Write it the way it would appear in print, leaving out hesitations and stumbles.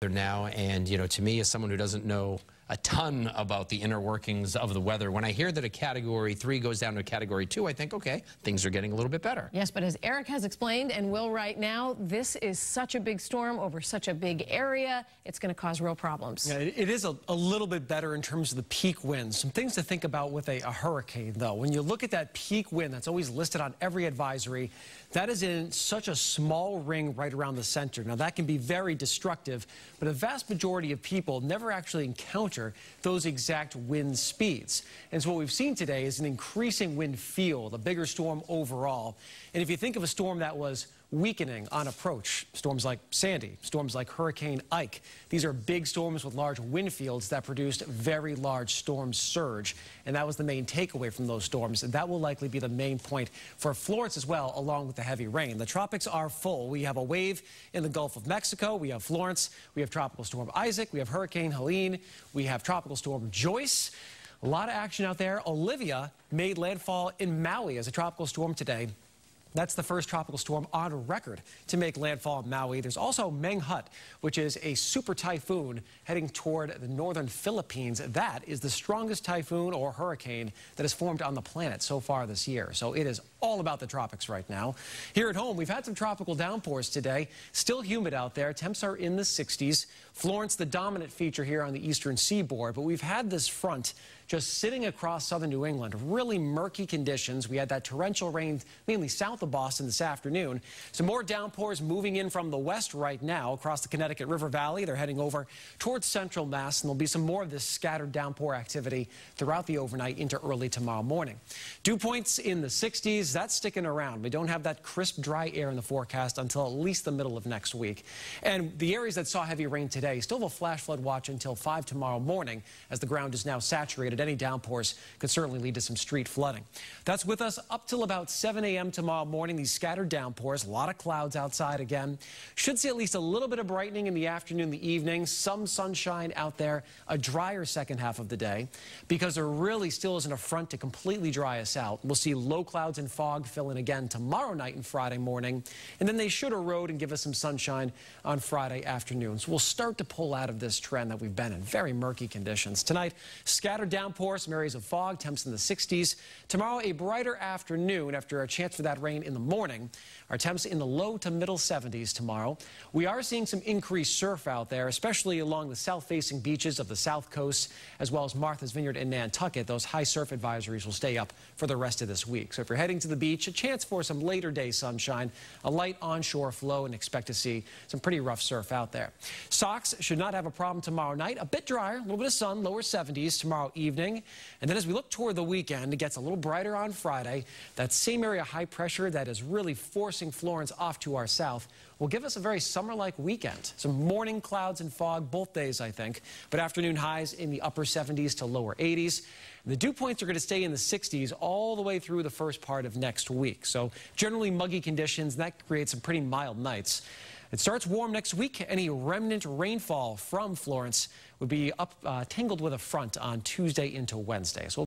Now, and to me, as someone who doesn't know a ton about the inner workings of the weather, when I hear that a Category 3 goes down to a Category 2, I think, okay, things are getting a little bit better. Yes, but as Eric has explained, and will right now, this is such a big storm over such a big area, it's going to cause real problems. Yeah, it is a little bit better in terms of the peak winds. Some things to think about with a hurricane, though. When you look at that peak wind that's always listed on every advisory, that is in such a small ring right around the center. Now, that can be very destructive, but a vast majority of people never actually encounter those exact wind speeds. And so what we've seen today is an increasing wind field, a bigger storm overall. And if you think of a storm that was weakening on approach, storms like Sandy, storms like Hurricane Ike, these are big storms with large wind fields that produced very large storm surge. And that was the main takeaway from those storms. And that will likely be the main point for Florence as well, along with the heavy rain. The tropics are full. We have a wave in the Gulf of Mexico. We have Florence. We have Tropical Storm Isaac. We have Hurricane Helene. We have Tropical Storm Joyce. A lot of action out there. Olivia made landfall in Maui as a tropical storm today. That's the first tropical storm on record to make landfall in Maui. There's also Menghut, which is a super typhoon heading toward the northern Philippines. That is the strongest typhoon or hurricane that has formed on the planet so far this year. So it is all about the tropics right now. Here at home, we've had some tropical downpours today. Still humid out there. Temps are in the 60s. Florence, the dominant feature here on the eastern seaboard. But we've had this front just sitting across southern New England. Really murky conditions. We had that torrential rain mainly south of Boston this afternoon. Some more downpours moving in from the west right now across the Connecticut River Valley. They're heading over towards central Mass, and there'll be some more of this scattered downpour activity throughout the overnight into early tomorrow morning. Dew points in the 60s. That's sticking around. We don't have that crisp, dry air in the forecast until at least the middle of next week. And the areas that saw heavy rain today still have a flash flood watch until 5 tomorrow morning, as the ground is now saturated. Any downpours could certainly lead to some street flooding. That's with us up till about 7 a.m. tomorrow morning. These scattered downpours, a lot of clouds outside again. Should see at least a little bit of brightening in the afternoon, the evening, some sunshine out there, a drier second half of the day, because there really still isn't a front to completely dry us out. We'll see low clouds and fog fill in again tomorrow night and Friday morning, and then they should erode and give us some sunshine on Friday afternoon. So we'll start to pull out of this trend that we've been in. Very murky conditions. Tonight, scattered downpours, some areas of fog, temps in the 60s. Tomorrow, a brighter afternoon after a chance for that rain in the morning. Our temps in the low to middle 70s tomorrow. We are seeing some increased surf out there, especially along the south-facing beaches of the South Coast, as well as Martha's Vineyard and Nantucket. Those high surf advisories will stay up for the rest of this week. So if you're heading to the beach, a chance for some later day sunshine, a light onshore flow, and expect to see some pretty rough surf out there. Socks should not have a problem tomorrow night. A bit drier, a little bit of sun, lower 70s tomorrow evening. And then as we look toward the weekend, it gets a little brighter on Friday. That same area of high pressure that is really forcing Florence off to our south will give us a very summer-like weekend. Some morning clouds and fog both days, I think, but afternoon highs in the upper 70s to lower 80s. The dew points are going to stay in the 60s all the way through the first part of next week. So generally muggy conditions, and that creates some pretty mild nights. It starts warm next week. Any remnant rainfall from Florence would be tangled with a front on Tuesday into Wednesday. So